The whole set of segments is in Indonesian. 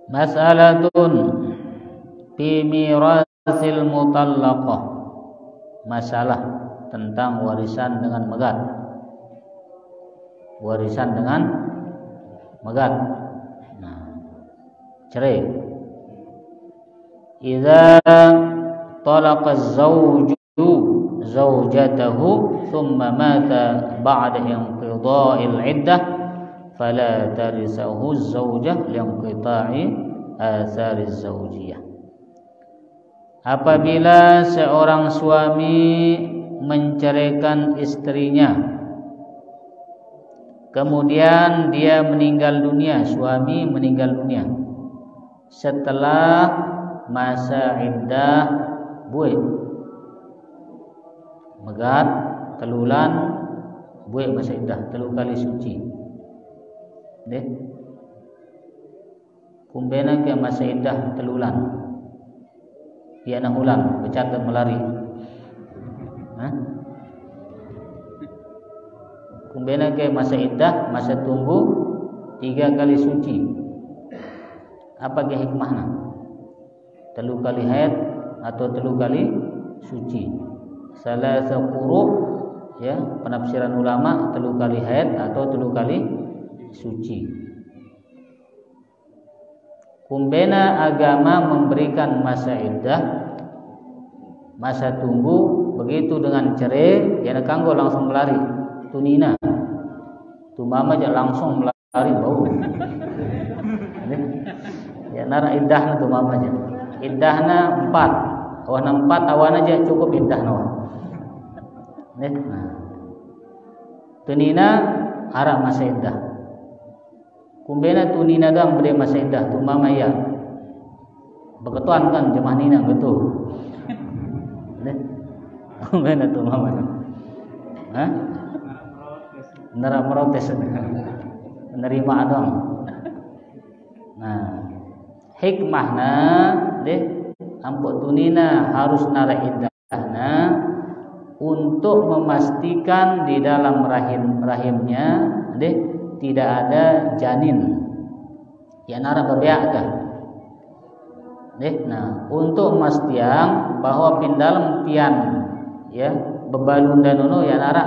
Mas'alatun fi mirasil mutallaqah. Masalah tentang warisan dengan megat. Warisan dengan megat. Nah, cerai. Idza talaqa az-zawju zawjatahu thumma mata ba'da inqida'il 'iddah fala tarisahu az-zawjah liinqita'i athari az-zawjiyah. Apabila seorang suami menceraikan istrinya, kemudian dia meninggal dunia, suami meninggal dunia setelah masa iddah buik, megat, telulan, buik masa iddah, telu kali suci. Deh, kumbena ke masa iddah telulan, dia nak ulang, bercakap melari. Kumbena ke masa iddah, masa tunggu 3 kali suci. Apa ke hikmahnya? Telu kali haid atau telu kali suci. Salasa quru', ya, penafsiran ulama telu kali haid atau telu kali suci. Kumbena agama memberikan masa iddah, masa tunggu, begitu dengan cerai, ya kanggo langsung melari. Tunina, tu mama aja langsung melari bau. Ya nara iddahna tu mama aja. Iddahna 4. Awana 4 awana aja cukup iddahna. Nah. Tunina ara masa iddah. Kumbena tunina dang beri masa iddah tu mama ya. Beketuan kan jemaah nina betul. Kumbena tu mama. Hah? Nara protes. Menerima dong. Nah, hikmahna deh ampun tunina harus nara iddahna untuk memastikan di dalam rahimnya deh tidak ada janin. Ya nara bebeak kan. Deh, nah untuk memastikan bahwa pindalam pian ya bebalunda nono ya nara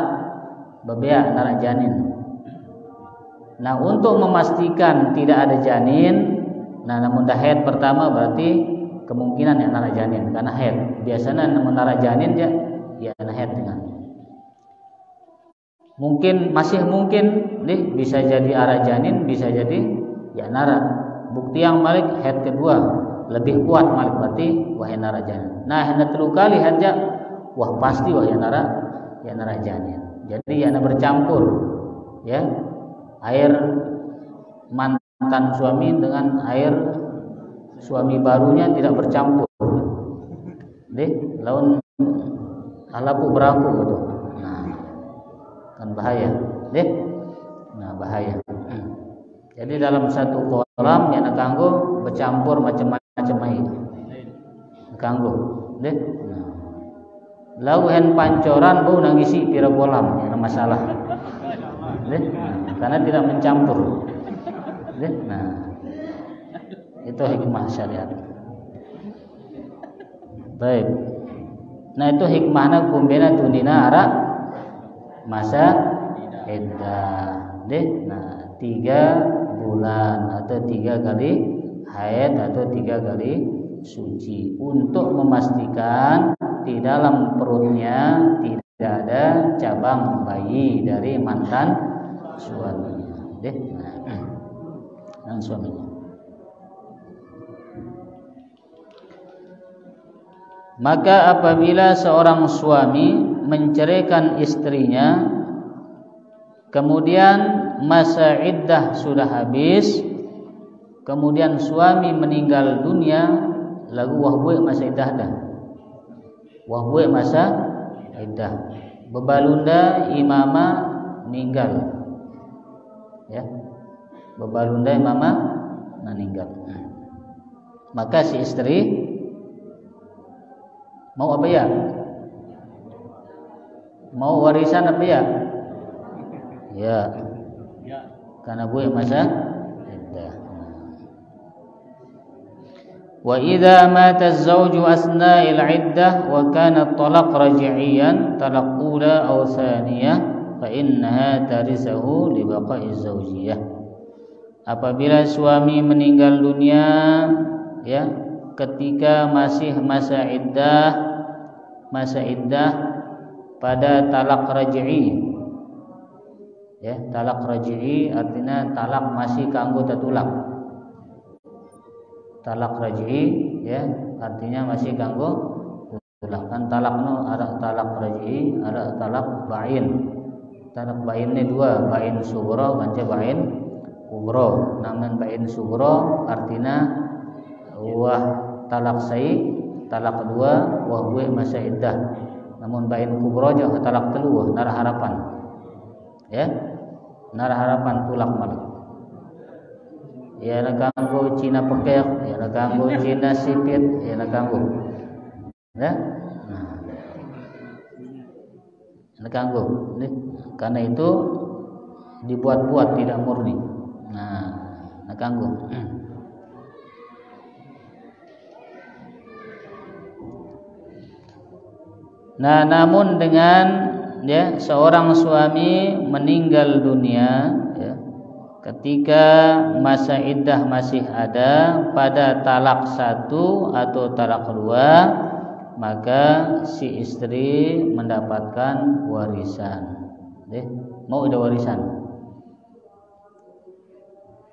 bebeak nara janin. Nah untuk memastikan tidak ada janin, nah namun dah haid pertama berarti kemungkinan yang nara janin karena haid. Biasanya namun nara janin ya haid dengan. Mungkin masih mungkin nih bisa jadi arah janin, bisa jadi ya nara. Bukti yang malik haid kedua lebih kuat malik berarti wahai nara janin. Nah hendak telu kali haid wah pasti wahai nara janin. Jadi ya bercampur ya air mantan suami dengan air suami barunya tidak bercampur. Deh, laun alapu beraku gitu. Nah, kan bahaya. Deh. Nah, bahaya. Jadi dalam satu kolam yang kanggo bercampur macam-macam air. Kanggo. Deh. Nah. Lau hen pancoran bau nangisi pira kolam, ya masalah. Deh. Karena tidak mencampur. Nah, itu hikmah syariat. Baik. Nah itu hikmahna kumbena tunina ara masa iddah. Nah 3 bulan atau 3 kali haid atau 3 kali suci untuk memastikan di dalam perutnya tidak ada cabang bayi dari mantan suaminya, dan suaminya. Maka apabila seorang suami menceraikan istrinya, kemudian masa iddah sudah habis, kemudian suami meninggal dunia, lagu wahbui masa iddah dah. Wahbui masa iddah. Bebalunda imama meninggal. Ya, bebalunda mama meninggal. Maka si istri mau apa ya? Mau warisan apa ya? Ya, karena gue masa iddah. Wa idza mata az-zawju asna'il 'iddah wa kana at-talaq raj'iyan talaq ula aw thaniyah fa innaha tarisahu li baqa'i zawjiyah. Apabila suami meninggal dunia ya ketika masih masa iddah pada talak raj'i. Ya, talak raj'i artinya talak masih kanggo tetulak. Talak raj'i ya artinya masih kanggo tetulak. Kan talakno ada talak raj'i, ada talak bain. Talak bain ini dua, bain sughra dan bain kubra. Namun bain sughra artinya wah talak sai, talak kedua wah gue masa iddah. Namun bain kubra je talak telu wah nar harapan. Ya. Nar harapan tulak malik. Ya na kanggo Cina pekek, ya na kanggo Cina sipit, ya na kanggo. Ya. Na kanggo. Karena itu dibuat-buat tidak murni. Nah, na kanggo. Nah, namun dengan ya seorang suami meninggal dunia ya, ketika masa iddah masih ada pada talak satu atau talak kedua, maka si istri mendapatkan warisan. Mau ada warisan?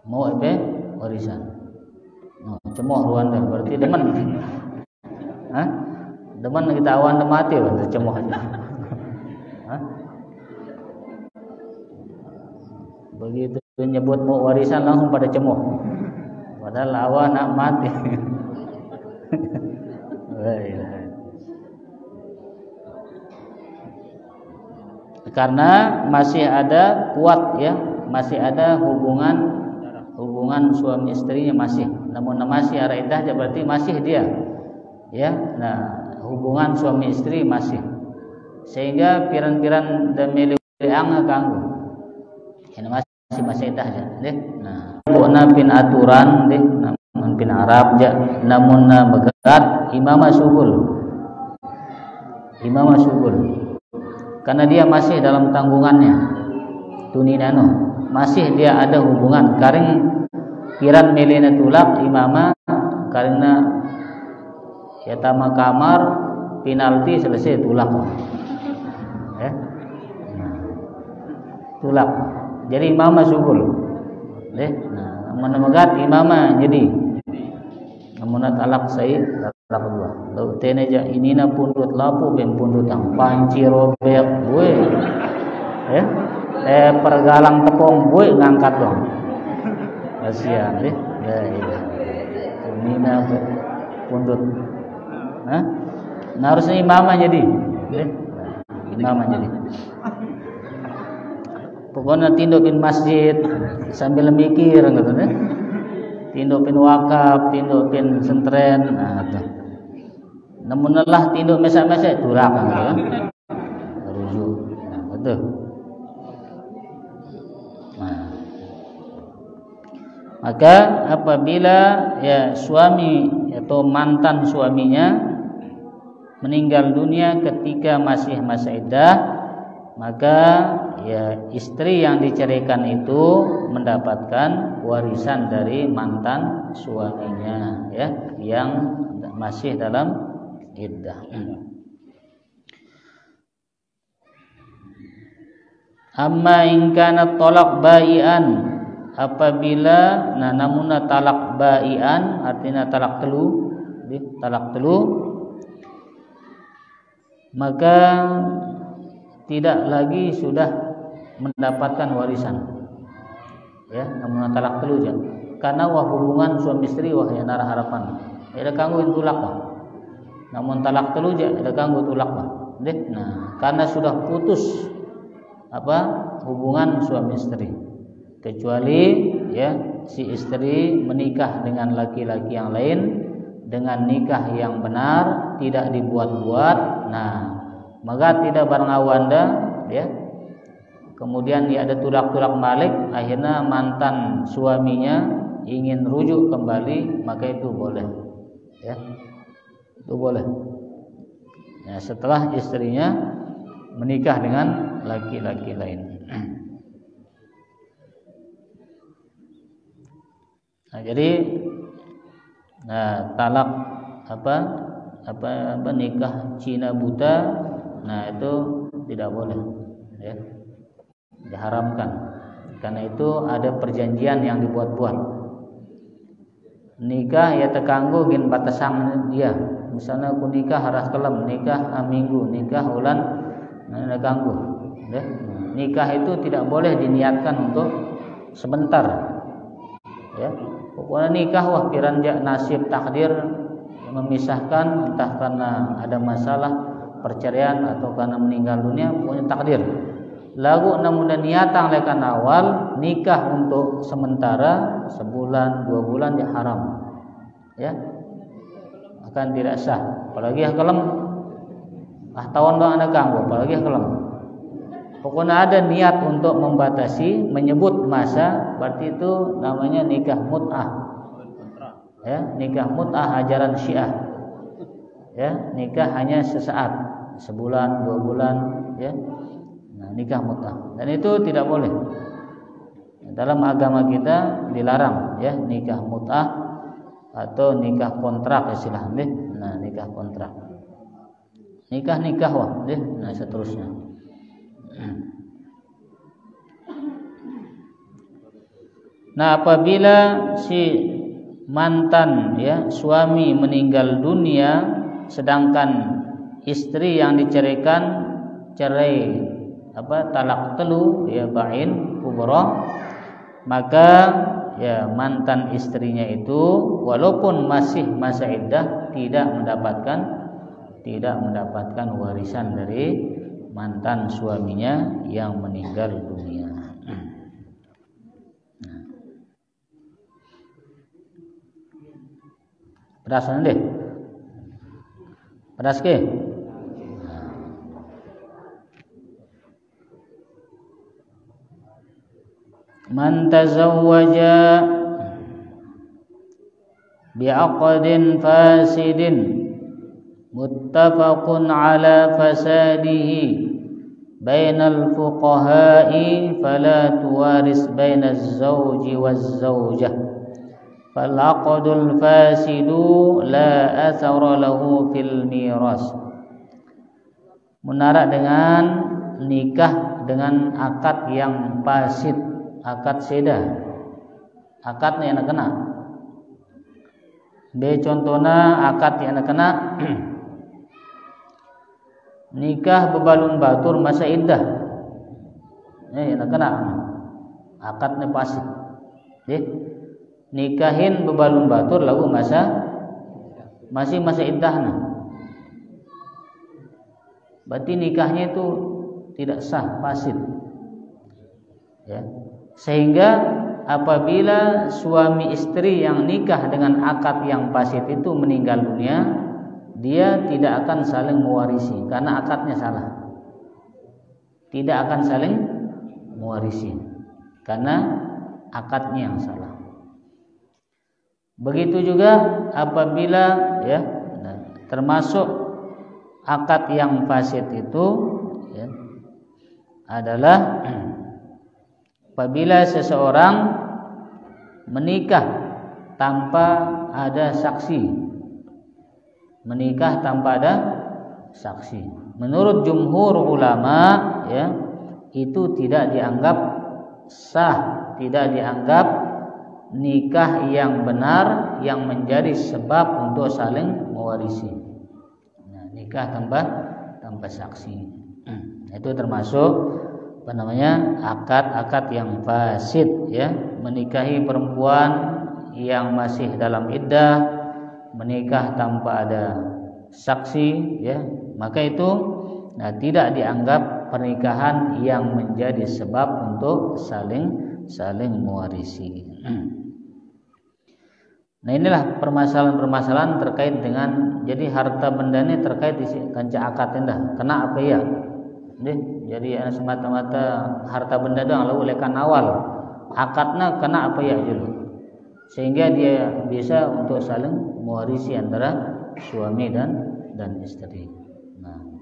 Mau apa? Warisan. Cemoh ruanda berarti demen. Hah? Demen kita awan mati berarti cemoh aja. Hah? Begitu nyebut mau warisan langsung pada cemoh. Padahal awan nak mati. Karena masih ada kuat ya, masih ada hubungan suami istrinya masih. Namun masih ada iddah berarti masih dia. Ya, nah hubungan suami istri masih. Sehingga piran-piran demi liang kanggo. Ini masih iddah aja, deh. Nah, pokna pin aturan deh, namun pin Arab ja, namun begat imamah syughul. Karena dia masih dalam tanggungannya. Tuninano, masih dia ada hubungan. Karing piran melena tulak imamah karena ya tama kamar penalti selesai tulak. Ya. Tulak. Jadi imamah syughul. Nah, menemegat imamah jadi. Namun talak sai talak dua. Lalu teneja inina pundut lapu ben pundut yang panci robek gue. Ya. Pergalang tepung gue ngangkat dong. Kasihan deh. Ya iya. Inina pundut. Nah, harusnya imamah jadi. Imamah jadi. Pokoknya tindopin masjid sambil mikir gitu deh. Tindopin wakaf, tindopin sentren, nah tuh. Namun lah tindop mesak-mesak tulak kan. Rujuk. Nah, betul. Nah. Maka apabila ya suami atau mantan suaminya meninggal dunia ketika masih masa iddah, maka ya istri yang diceraikan itu mendapatkan warisan dari mantan suaminya ya yang masih dalam iddah. Amma in kana talaq bai'an, apabila namun talak bai'an artinya talak telu, maka tidak lagi sudah mendapatkan warisan. Ya, namun talak telu aja. Karena hubungan suami istri yang nara harapan. Ada kanggo tulak mah. Namun talak telu aja ada kanggo tulak mah. Nah, karena sudah putus hubungan suami istri. Kecuali ya si istri menikah dengan laki-laki yang lain dengan nikah yang benar, tidak dibuat-buat. Nah, maka tidak barang awanda ya. Kemudian dia ada tulak-tulak balik, akhirnya mantan suaminya ingin rujuk kembali, maka itu boleh. ya, itu boleh. Ya, setelah istrinya menikah dengan laki-laki lain. Nah, jadi talak apa nikah Cina buta, nah itu tidak boleh, ya, diharamkan. Karena itu ada perjanjian yang dibuat-buat. Nikah ya tekanggo gin batasang dia. Misalnya aku nikah haras kelem, nikah minggu, nikah ulan tekanggo. Ya. Nikah itu tidak boleh diniatkan untuk sebentar. Ya. Pokoknya nikah wah piranja nasib takdir memisahkan, entah karena ada masalah perceraian atau karena meninggal dunia, pokoknya takdir. Lagu namun niatan lekan awal nikah untuk sementara sebulan 2 bulan ya haram, ya, akan tidak sah. Apalagi yang kelem tahun bang ada ganggu, apalagi yang kelem. Pokoknya ada niat untuk membatasi, menyebut masa, berarti itu namanya nikah mut'ah. Ya, nikah mut'ah ajaran Syiah. Ya, nikah hanya sesaat, sebulan, 2 bulan, ya. Nah, nikah mut'ah. Dan itu tidak boleh. Dalam agama kita dilarang, ya, nikah mut'ah atau nikah kontrak istilahnya. Nah, nikah kontrak. Nikah wah, deh. Nah, seterusnya. Nah, apabila si mantan, ya, suami meninggal dunia sedangkan istri yang diceraikan cerai talak telu, ya, bain kubra, maka ya mantan istrinya itu walaupun masih masa iddah tidak mendapatkan warisan dari mantan suaminya yang meninggal dunia. Perasan deh, peras ke? Man tazawwaja bi'aqdin fasidin muttafaqun ala fasadihi bainal fuqaha'i fala tuwaris bainaz zawji waz zawjah fal aqdul fasidu la athara lahu fil miras. Munarak dengan nikah dengan akad yang fasid, akad seda, akadnya yang kena. B contohna akad yang kena nikah bebalun batur masa iddah, yang kena akadnya fasid. Nikahin bebalun batur lagu masih masa iddahna, berarti nikahnya itu tidak sah, fasid, ya. Sehingga apabila suami istri yang nikah dengan akad yang fasid itu meninggal dunia, dia tidak akan saling mewarisi karena akadnya salah. Tidak akan saling mewarisi karena akadnya yang salah. Begitu juga apabila, ya, termasuk akad yang fasid itu, ya, adalah apabila seseorang menikah tanpa ada saksi. Menikah tanpa ada saksi. Menurut jumhur ulama, ya, itu tidak dianggap sah, tidak dianggap nikah yang benar yang menjadi sebab untuk saling mewarisi. Nah, nikah tanpa saksi. Itu termasuk akad-akad yang fasid, ya, menikahi perempuan yang masih dalam iddah, menikah tanpa ada saksi, ya, maka itu tidak dianggap pernikahan yang menjadi sebab untuk saling mewarisi. Nah, inilah permasalahan-permasalahan terkait dengan, jadi harta benda ini terkait dengan akad indah. Kena apa ya? Jadi semata-mata harta benda doang lalu lekan awal. Akadnya kena apa ya dulu? sehingga dia bisa untuk saling mewarisi antara suami dan istri. Nah,